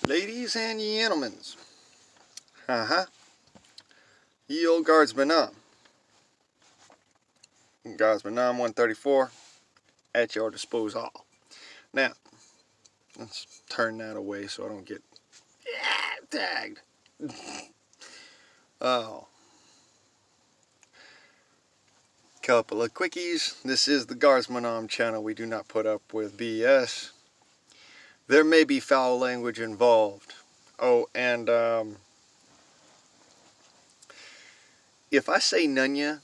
Ladies and gentlemen, ye old Guardsmanom. Guardsmanom 134 at your disposal. Now, let's turn that away so I don't get tagged. Oh. Couple of quickies. This is the Guardsmanom channel. We do not put up with BS. There may be foul language involved. Oh, and if I say Nunya,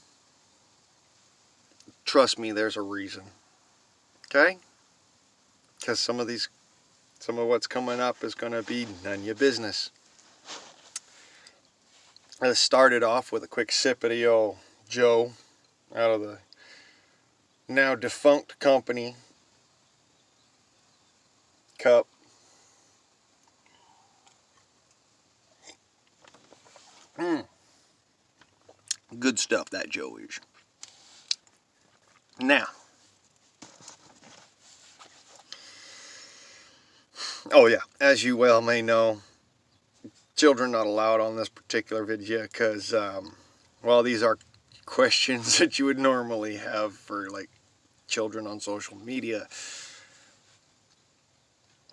trust me, there's a reason. Okay? Because some of what's coming up is going to be none your business. I started off with a quick sip of the old Joe out of the now defunct company cup. Good stuff, that Joe is. Now, oh yeah, as you well may know, children not allowed on this particular video because, well, these are questions that you would normally have for, like, children on social media.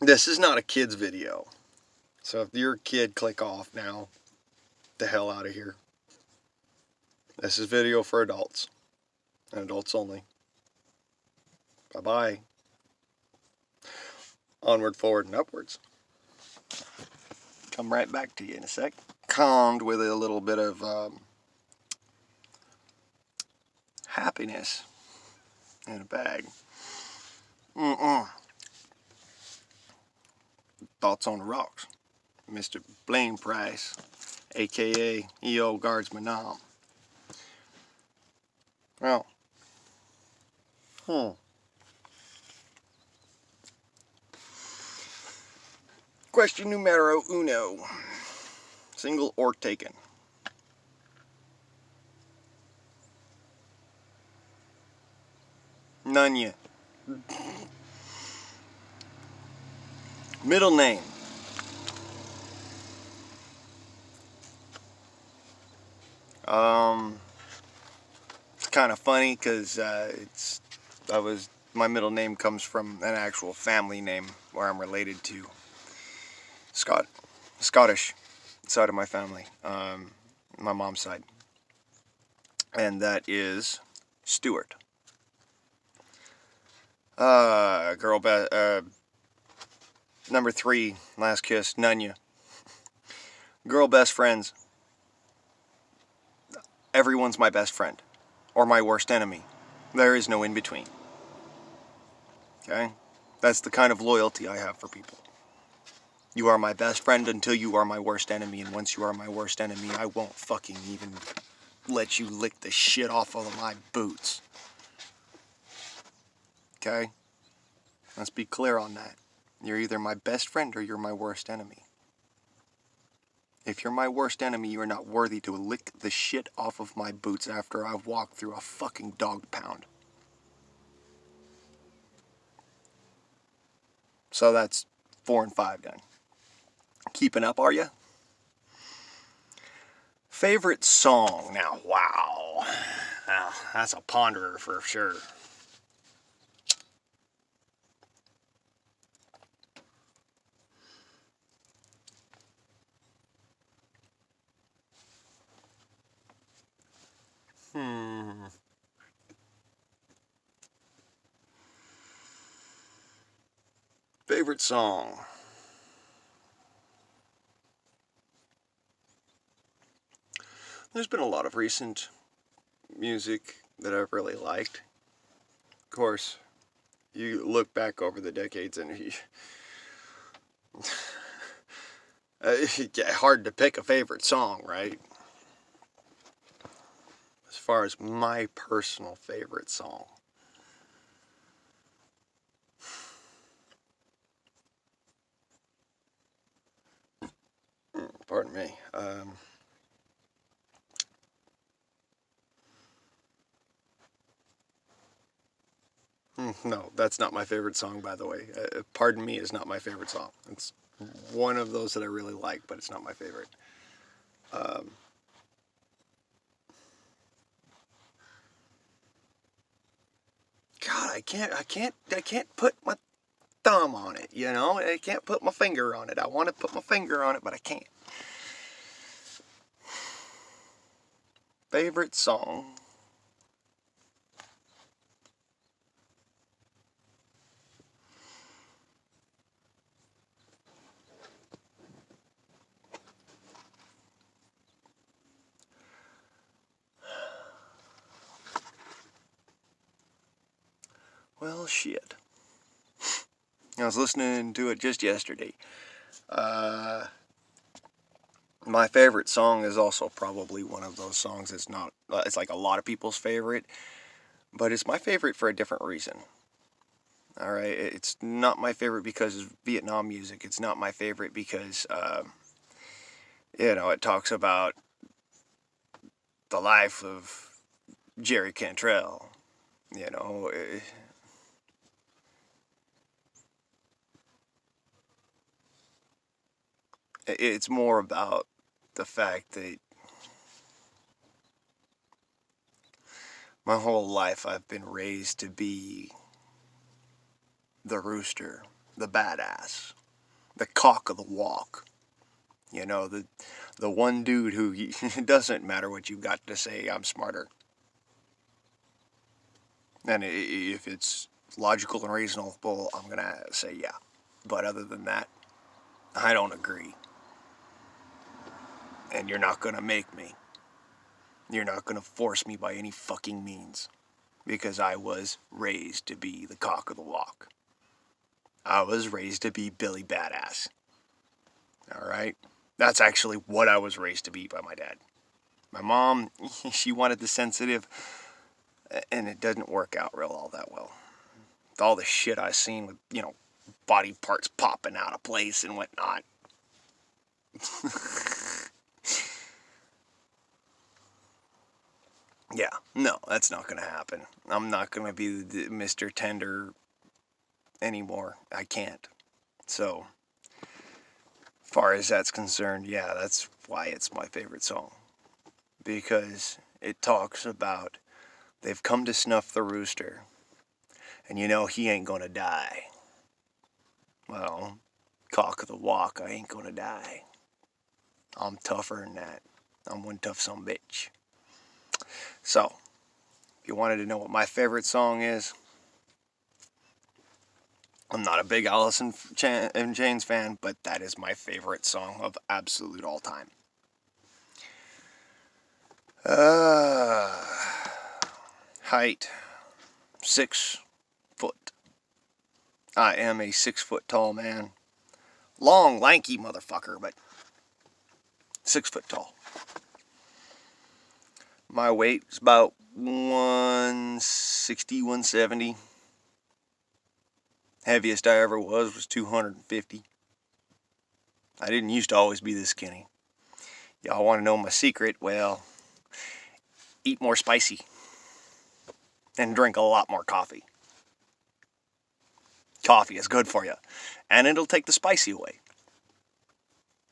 This is not a kid's video. So if you're a kid, click off now. The hell out of here. This is video for adults. And adults only. Bye-bye. Onward, forward, and upwards. Come right back to you in a sec. Calmed with a little bit of happiness in a bag. Thoughts on the rocks. Mr. Blaine Price, a.k.a. E.O. Guardsmanom. Well, Question numero uno. Single or taken? None yet. Middle name. It's kind of funny because my middle name comes from an actual family name where I'm related to Scottish side of my family, my mom's side, and that is Stewart. Number 3, last kiss, Nunya. Girl best friends. Everyone's my best friend, or my worst enemy. There is no in between. Okay? That's the kind of loyalty I have for people. You are my best friend until you are my worst enemy, and once you are my worst enemy, I won't fucking even let you lick the shit off of my boots. Okay? Let's be clear on that. You're either my best friend or you're my worst enemy. If you're my worst enemy, you are not worthy to lick the shit off of my boots after I've walked through a fucking dog pound. So that's 4 and 5 done. Keeping up, are you? Favorite song? Now, wow. That's a ponderer for sure. Favorite song? There's been a lot of recent music that I've really liked. Of course, you look back over the decades and it's hard to pick a favorite song, right? As far as my personal favorite song. Pardon me. No, that's not my favorite song, by the way. Pardon Me is not my favorite song. It's one of those that I really like, but it's not my favorite. God, I can't put my thumb on it, you know? I can't put my finger on it. I want to put my finger on it, but I can't. Favorite song? Well, shit. I was listening to it just yesterday. My favorite song is also probably one of those songs. It's not. It's like a lot of people's favorite, but it's my favorite for a different reason. All right, it's not my favorite because of Vietnam music. It's not my favorite because, it talks about the life of Jerry Cantrell. You know, it's more about the fact that my whole life I've been raised to be the rooster, the badass, the cock of the walk. You know, the one dude who it doesn't matter what you got to say, I'm smarter. And if it's logical and reasonable, I'm gonna say yeah. But other than that, I don't agree. And you're not gonna make me. You're not gonna force me by any fucking means. Because I was raised to be the cock of the walk. I was raised to be Billy Badass. Alright? That's actually what I was raised to be by my dad. My mom, she wanted the sensitive, and it doesn't work out real all that well. With all the shit I've seen with, body parts popping out of place and whatnot. Yeah, no, that's not going to happen. I'm not going to be the Mr. Tender anymore. I can't. So, far as that's concerned, yeah, that's why it's my favorite song. Because it talks about they've come to snuff the rooster, and he ain't gonna die. Well, cock of the walk, I ain't gonna die. I'm tougher than that. I'm one tough son of a bitch. So, if you wanted to know what my favorite song is, I'm not a big Alice in Chains fan, but that is my favorite song of absolute all time. Height, 6 foot. I am a 6 foot tall man. Long, lanky motherfucker, but 6 foot tall. My weight is about 160, 170. Heaviest I ever was 250. I didn't used to always be this skinny. Y'all want to know my secret? Well, eat more spicy and drink a lot more coffee. Coffee is good for you, and it'll take the spicy away.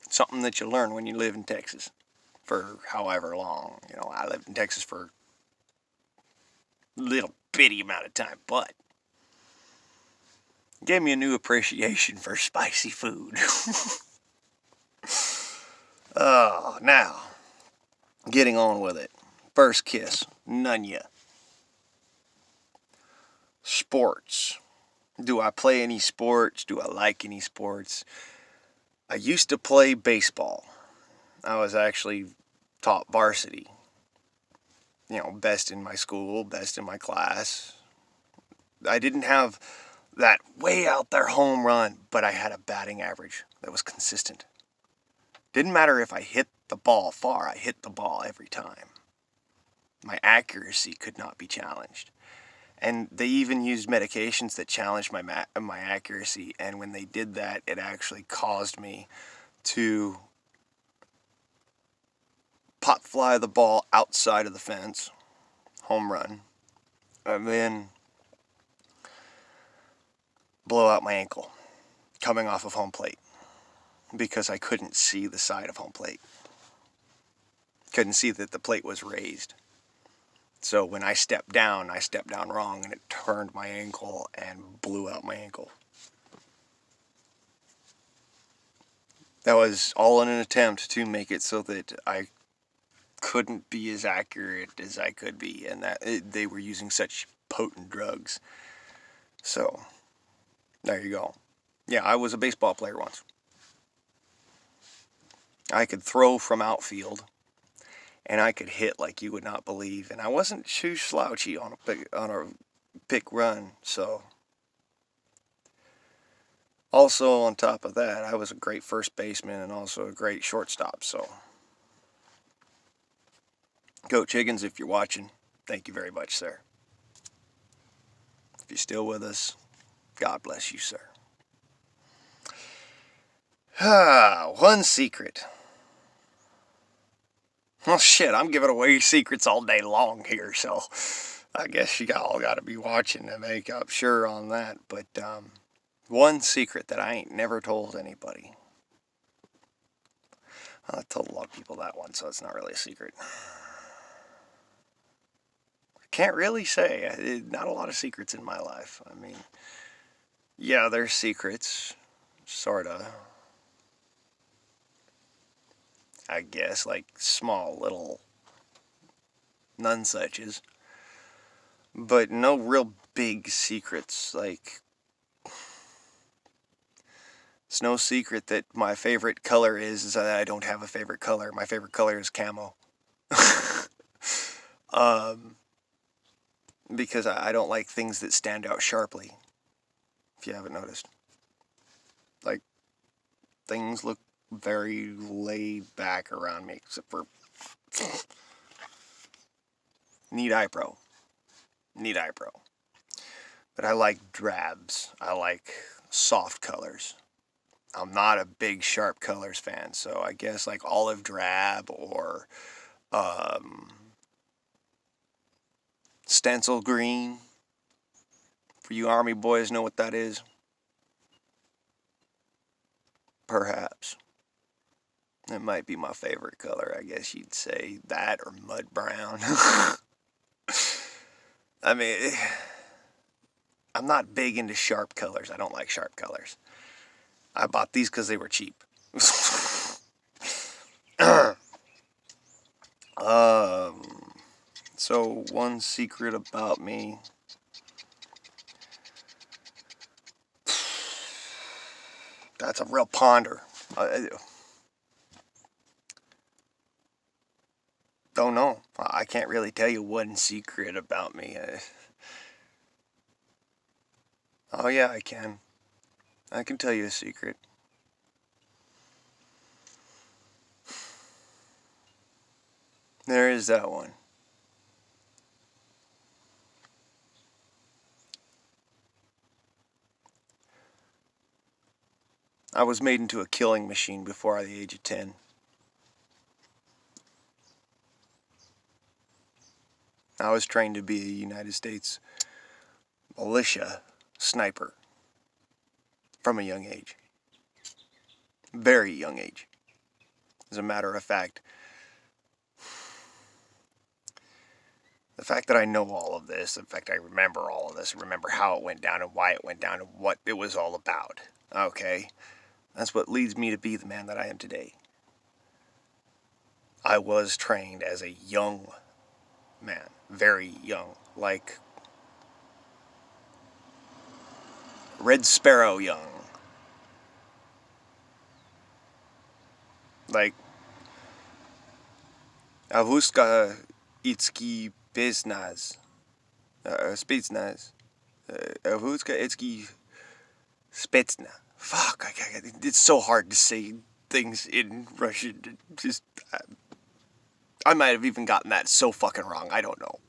Something that you learn when you live in Texas for however long. I lived in Texas for a little bitty amount of time, but it gave me a new appreciation for spicy food. Now, getting on with it. First kiss, Nunya. Sports. Do I play any sports? Do I like any sports? I used to play baseball. I was actually top varsity. Best in my school, best in my class. I didn't have that way out there home run, but I had a batting average that was consistent. Didn't matter if I hit the ball far, I hit the ball every time. My accuracy could not be challenged. And they even used medications that challenged my accuracy. And when they did that, it actually caused me to pop fly the ball outside of the fence, home run, and then blow out my ankle coming off of home plate. because I couldn't see the side of home plate. Couldn't see that the plate was raised. So when I stepped down wrong, and it turned my ankle and blew out my ankle. That was all in an attempt to make it so that I couldn't be as accurate as I could be, and that they were using such potent drugs. So, there you go. Yeah, I was a baseball player once. I could throw from outfield, and I could hit like you would not believe, and I wasn't too slouchy on a pick run, so. Also, on top of that, I was a great first baseman and also a great shortstop, so. Coach Higgins, if you're watching, thank you very much, sir. If you're still with us, God bless you, sir. One secret. Well, shit, I'm giving away secrets all day long here, so I guess you all got to be watching to make up sure on that. But one secret that I ain't never told anybody. I told a lot of people that one, so it's not really a secret. Can't really say. Not a lot of secrets in my life. I mean, yeah, there's secrets, sorta. I guess, like small little nonesuches. But no real big secrets. Like, it's no secret that my favorite color is that I don't have a favorite color. My favorite color is camo. Because I don't like things that stand out sharply, if you haven't noticed. Like, things look very laid back around me, except for neat eyebrow. But I like drabs. I like soft colors. I'm not a big sharp colors fan, so I guess like olive drab or stencil green. For you army boys know what that is? Perhaps. It might be my favorite color, I guess you'd say. That or mud brown. I mean, I'm not big into sharp colors. I don't like sharp colors. I bought these because they were cheap. So one secret about me. That's a real ponder. Don't know. I can't really tell you one secret about me. Oh yeah, I can. I can tell you a secret. There is that one. I was made into a killing machine before the age of 10. I was trained to be a United States militia sniper from a young age. Very young age. As a matter of fact, the fact that I know all of this, the fact I remember all of this, remember how it went down and why it went down and what it was all about, okay? That's what leads me to be the man that I am today. I was trained as a young man, very young, like Red Sparrow young. Like, Avuska Itski Spetsnaz. Avuska Itski Spetsna. Fuck, it's so hard to say things in Russian. Just, I might have even gotten that so fucking wrong. I don't know.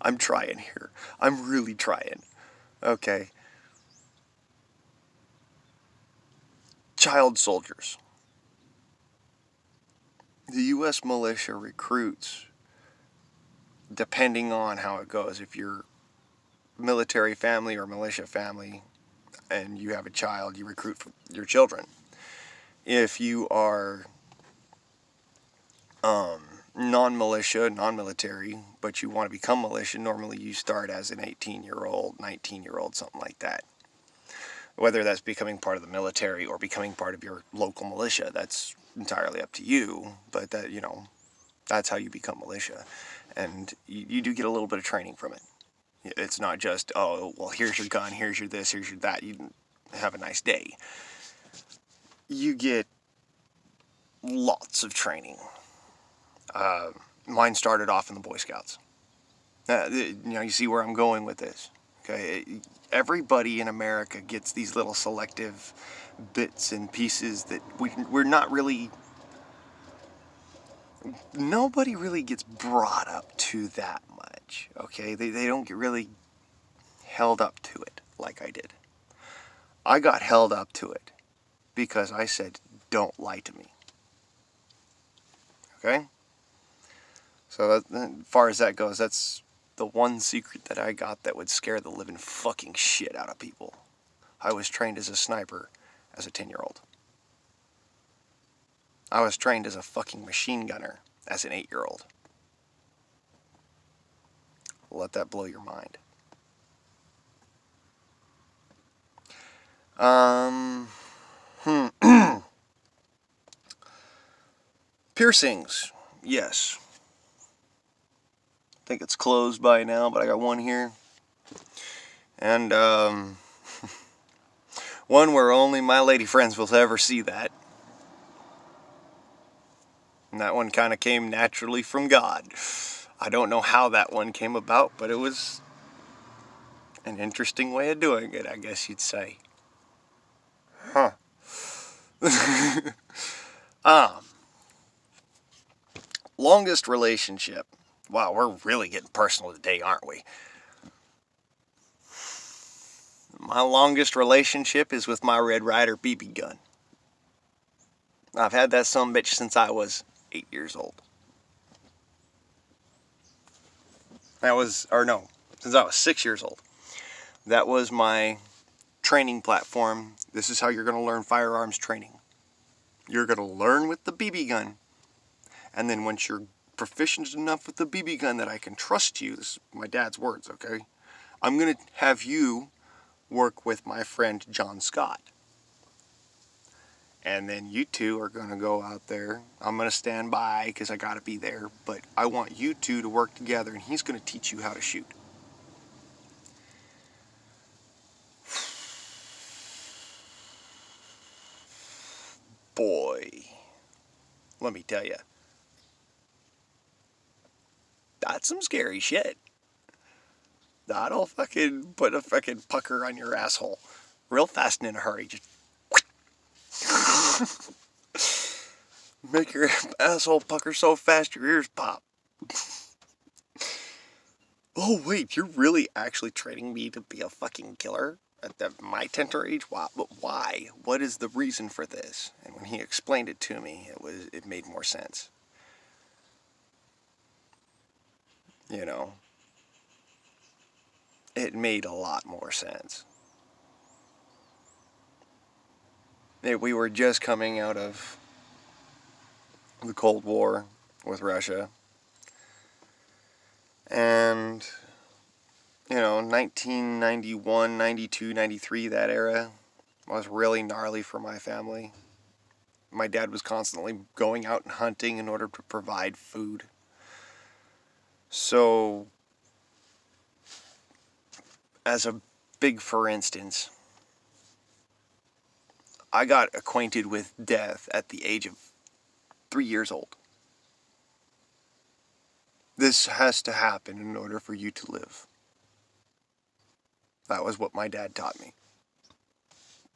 I'm trying here. I'm really trying. Okay. Child soldiers. The U.S. militia recruits, depending on how it goes. If you're military family or militia family and you have a child, you recruit for your children. If you are non-militia, non-military, but you want to become militia, normally you start as an 18-year-old, 19-year-old, something like that. Whether that's becoming part of the military or becoming part of your local militia, that's entirely up to you, but that, you know, that's how you become militia. And you do get a little bit of training from it. It's not just, oh, well, here's your gun, here's your this, here's your that, you have a nice day. You get lots of training. Mine started off in the Boy Scouts. You know, you see where I'm going with this. Okay, everybody in America gets these little selective bits and pieces that we're not really... Nobody really gets brought up to that much, okay? They don't get really held up to it like I did. I got held up to it because I said, don't lie to me. Okay? So as far as that goes, that's the one secret that I got that would scare the living fucking shit out of people. I was trained as a sniper as a 10-year-old. I was trained as a fucking machine gunner as an 8-year-old. Let that blow your mind. Piercings. Yes. I think it's closed by now, but I got one here. And, one where only my lady friends will ever see that. And that one kind of came naturally from God. I don't know how that one came about, but it was an interesting way of doing it, I guess you'd say. Huh. Longest relationship. Wow, we're really getting personal today, aren't we? My longest relationship is with my Red Ryder BB gun. I've had that sumbitch since I was 8 years old. Since I was 6 years old. That was my training platform. This is how you're going to learn firearms training. You're going to learn with the BB gun. And then once you're proficient enough with the BB gun that I can trust you, this is my dad's words, okay? I'm going to have you work with my friend John Scott. And then you two are going to go out there. I'm going to stand by because I got to be there. But I want you two to work together and he's going to teach you how to shoot. Boy, let me tell you. That's some scary shit. That'll fucking put a fucking pucker on your asshole. Real fast and in a hurry. Just make your asshole pucker so fast your ears pop. Oh wait, you're really actually training me to be a fucking killer at my tender age? Why? What is the reason for this? And when he explained it to me, it made more sense. You know, it made a lot more sense. We were just coming out of the Cold War with Russia. And, you know, 1991, 92, 93, that era was really gnarly for my family. My dad was constantly going out and hunting in order to provide food. So, as a big for instance, I got acquainted with death at the age of 3 years old. This has to happen in order for you to live. That was what my dad taught me.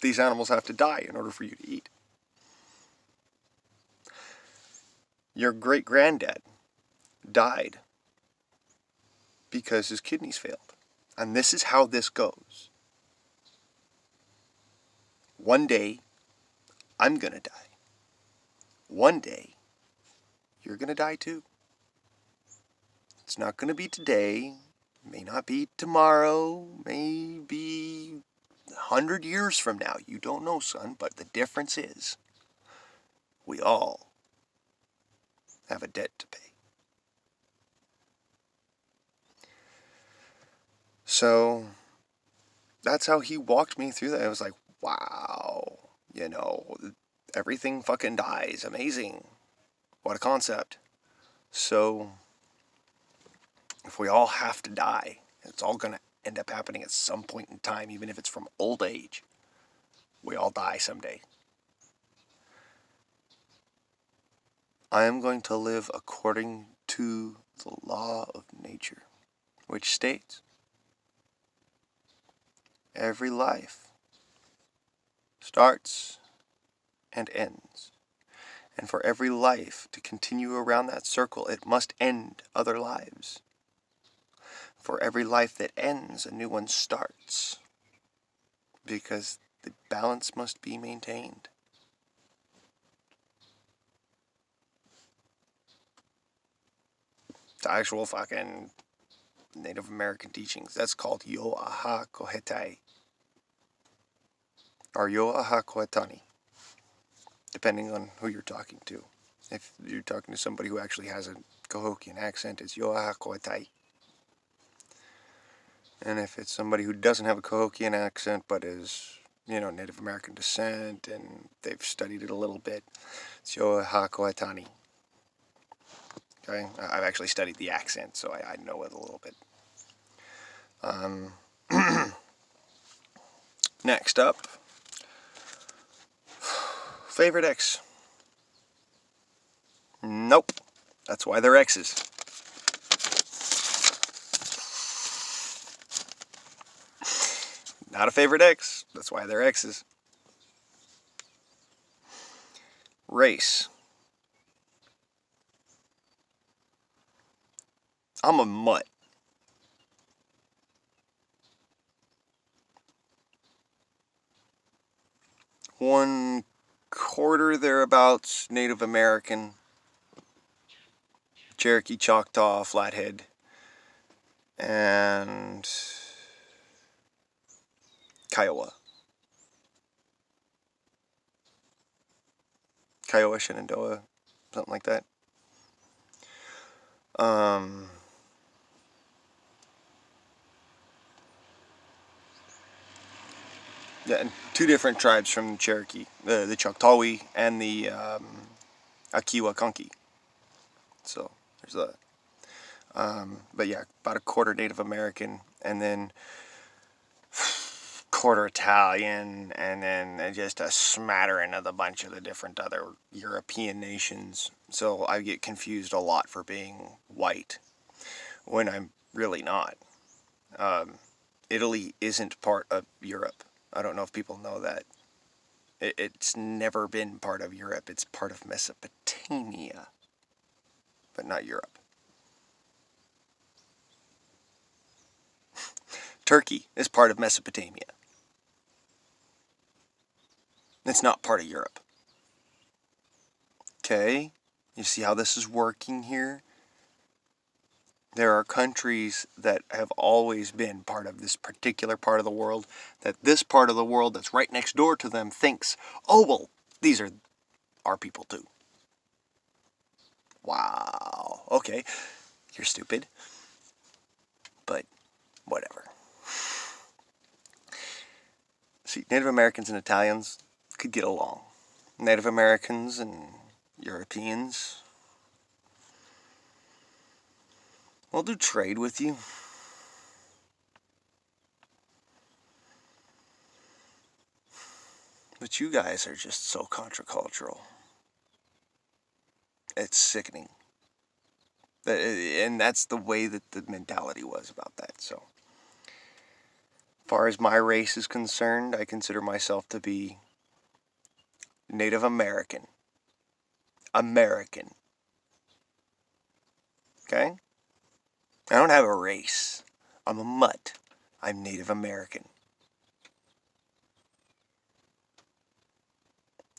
These animals have to die in order for you to eat. Your great-granddad died because his kidneys failed. And this is how this goes. One day, I'm gonna die. One day, you're gonna die too. It's not gonna be today, may not be tomorrow, maybe 100 years from now. You don't know, son, but the difference is We all have a debt to pay. So that's how he walked me through that. I was like, wow, you know, everything fucking dies. Amazing. What a concept. So if we all have to die, it's all going to end up happening at some point in time, even if it's from old age. We all die someday. I am going to live according to the law of nature, which states every life starts and ends. And for every life to continue around that circle, it must end other lives. For every life that ends, a new one starts. Because the balance must be maintained. It's actual fucking Native American teachings. That's called Yo'aha Kohetai. Or Yo'aha Kohetani. Depending on who you're talking to. If you're talking to somebody who actually has a Cahokian accent, it's Yo'aha Kohetai. And if it's somebody who doesn't have a Cahokian accent but is, you know, Native American descent and they've studied it a little bit, it's Yo'aha Kohetani. Okay? I've actually studied the accent, so I know it a little bit. Next up, favorite ex. Nope. That's why they're exes. Not a favorite ex. That's why they're exes. Race. I'm a mutt. One quarter thereabouts Native American. Cherokee, Choctaw, Flathead. And Kiowa. Kiowa, Shenandoah, something like that. Yeah, and two different tribes from Cherokee, the Choctawi and the Akiwa Conkey. So there's that. But yeah, about a quarter Native American, and then quarter Italian, and then just a smattering of a bunch of the different other European nations. So I get confused a lot for being white when I'm really not. Italy isn't part of Europe. I don't know if people know that. It's never been part of Europe. It's part of Mesopotamia, but not Europe. Turkey is part of Mesopotamia. It's not part of Europe. Okay? You see how this is working here? There are countries that have always been part of this particular part of the world, that this part of the world that's right next door to them thinks, oh, well, these are our people too. Wow. Okay. You're stupid. But whatever. See, Native Americans and Italians could get along. Native Americans and Europeans, we'll do trade with you. But you guys are just so contra-cultural. It's sickening. And that's the way that the mentality was about that. So, as far as my race is concerned, I consider myself to be Native American. American. Okay? I don't have a race. I'm a mutt. I'm Native American.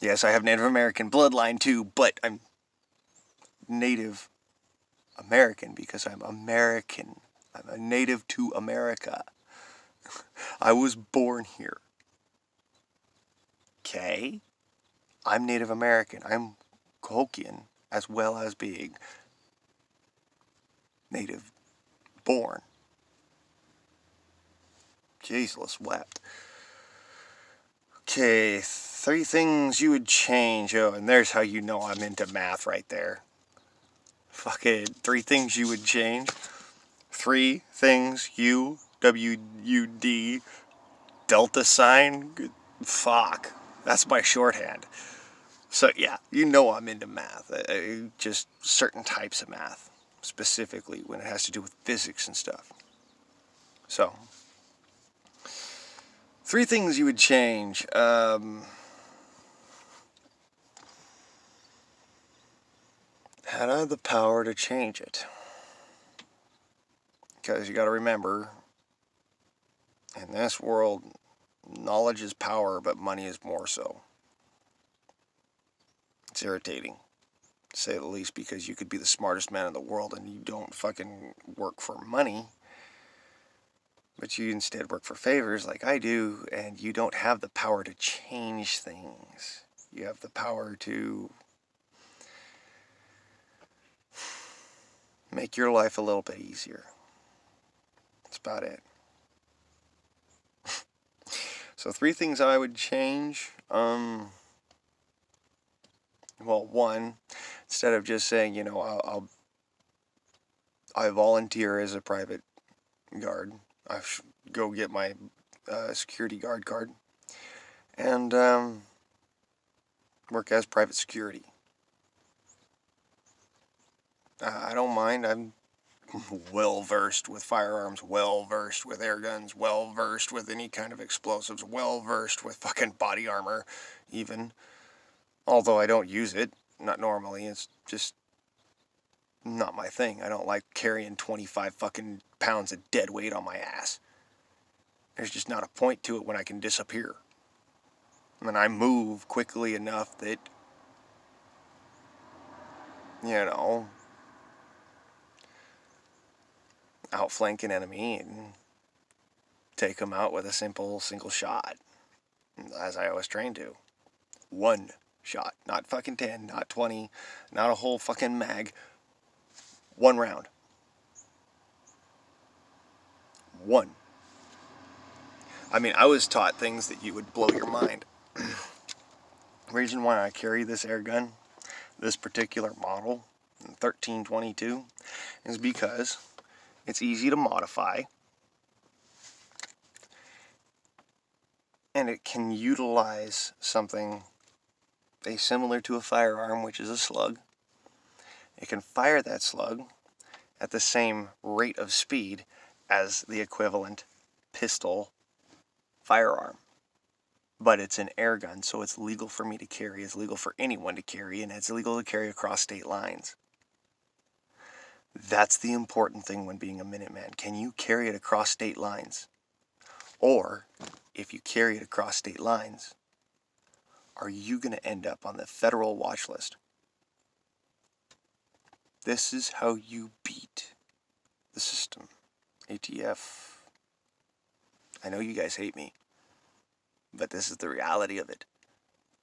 Yes, I have Native American bloodline too, but I'm Native American because I'm American. I'm a native to America. I was born here. Okay? I'm Native American. I'm Hulkian, as well as being native born. Jesus wept. Okay, 3 things you would change. Oh, and there's how you know I'm into math right there. Fucking 3 things you would change. 3 things you, W-U-D, delta sign. Fuck. That's my shorthand. So yeah, you know I'm into math. Just certain types of math. Specifically when it has to do with physics and stuff. So, 3 things you would change. Had I the power to change it? Because you got to remember, in this world, knowledge is power, but money is more so. It's irritating, to say the least, because you could be the smartest man in the world and you don't fucking work for money, but you instead work for favors like I do, and you don't have the power to change things. You have the power to make your life a little bit easier. That's about it. So 3 things I would change. Well, 1, instead of just saying, you know, I volunteer as a private guard. I go get my security guard card and work as private security. I don't mind. I'm well versed with firearms, well versed with air guns, well versed with any kind of explosives, well versed with fucking body armor, even. Although I don't use it, not normally. It's just not my thing. I don't like carrying 25 fucking pounds of dead weight on my ass. There's just not a point to it when I can disappear. And I move quickly enough that, you know, outflank an enemy and take them out with a simple single shot, as I always train to. 1 shot, not fucking 10, not 20, not a whole fucking mag. 1 round. 1. I mean, I was taught things that you would blow your mind. The reason why I carry this air gun, this particular model, 1322, is because it's easy to modify, and it can utilize something similar to a firearm, which is a slug. It can fire that slug at the same rate of speed as the equivalent pistol firearm. But it's an air gun, so it's legal for me to carry, it's legal for anyone to carry, and it's legal to carry across state lines. That's the important thing when being a Minuteman. Can you carry it across state lines? Or, if you carry it across state lines, are you going to end up on the federal watch list? This is how you beat the system. ATF. I know you guys hate me, but this is the reality of it.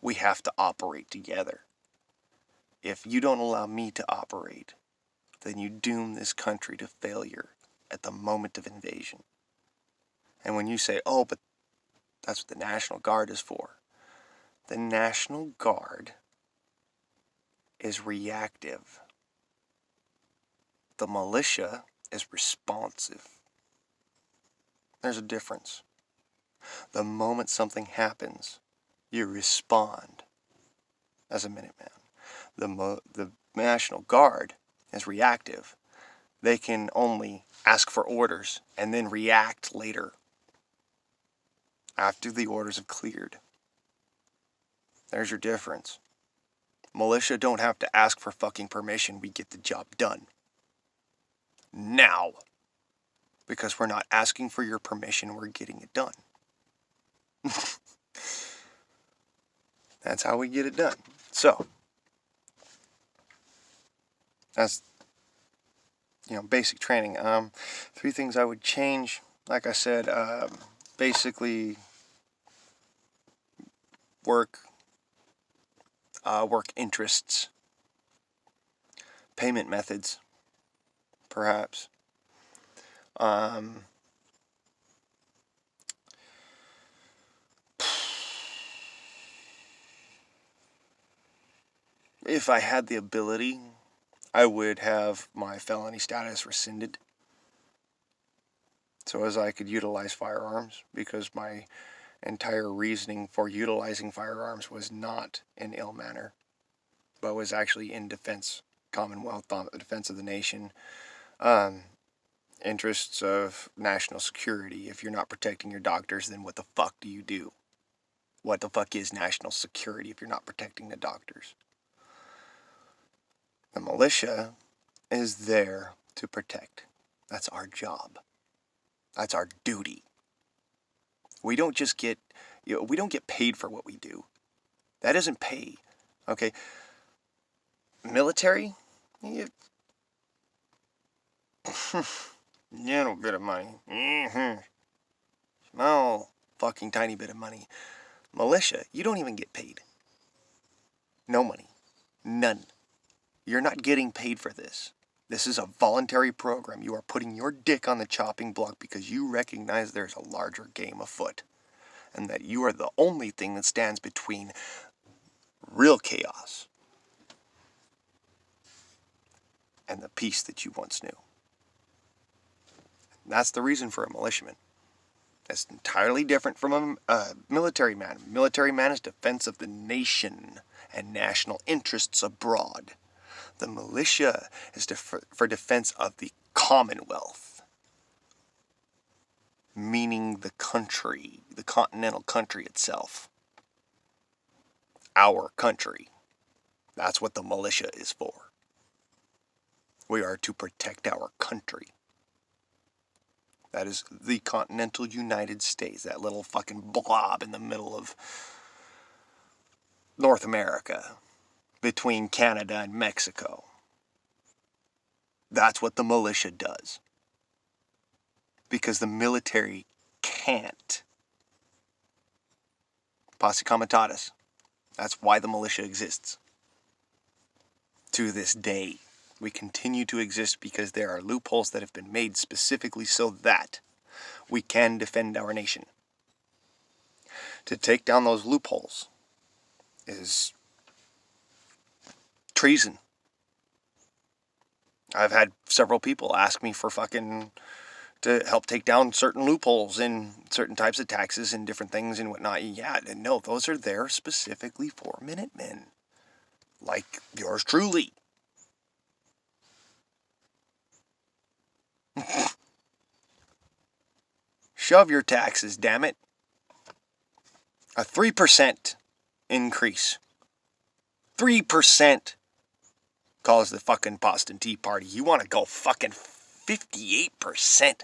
We have to operate together. If you don't allow me to operate, then you doom this country to failure at the moment of invasion. And when you say, oh, but that's what the National Guard is for. The National Guard is reactive. The militia is responsive. There's a difference. The moment something happens, you respond as a Minuteman. The National Guard is reactive. They can only ask for orders and then react later after the orders have cleared. There's your difference. Militia don't have to ask for fucking permission. We get the job done. Now. Because we're not asking for your permission, we're getting it done. That's how we get it done. So, that's, basic training. 3 things I would change. Like I said, basically work interests. Payment methods, perhaps. If I had the ability, I would have my felony status rescinded so as I could utilize firearms, because my entire reasoning for utilizing firearms was not in ill manner, but was actually in defense, Commonwealth, defense of the nation, interests of national security. If you're not protecting your doctors, then what the fuck do you do? What the fuck is national security if you're not protecting the doctors? The militia is there to protect. That's our job. That's our duty. We don't just get, we don't get paid for what we do. That isn't pay. Okay? Military? You little bit of money. Small fucking tiny bit of money. Militia, you don't even get paid. No money. None. You're not getting paid for this. This is a voluntary program. You are putting your dick on the chopping block because you recognize there's a larger game afoot, and that you are the only thing that stands between real chaos and the peace that you once knew. That's the reason for a militiaman. It's entirely different from a military man. A military man is defense of the nation and national interests abroad. The militia is for defense of the Commonwealth, meaning the country, the continental country itself. Our country. That's what the militia is for. We are to protect our country. That is the continental United States, that little fucking blob in the middle of North America, between Canada and Mexico. That's what the militia does. Because the military can't. Posse comitatus. That's why the militia exists. To this day, we continue to exist because there are loopholes that have been made specifically so that we can defend our nation. To take down those loopholes is treason. I've had several people ask me for to help take down certain loopholes in certain types of taxes and different things and whatnot. Yeah, no, those are there specifically for Minutemen. Like yours truly. Shove your taxes, damn it. A 3% increase. 3% caused the fucking Boston Tea Party. You want to go fucking 58%?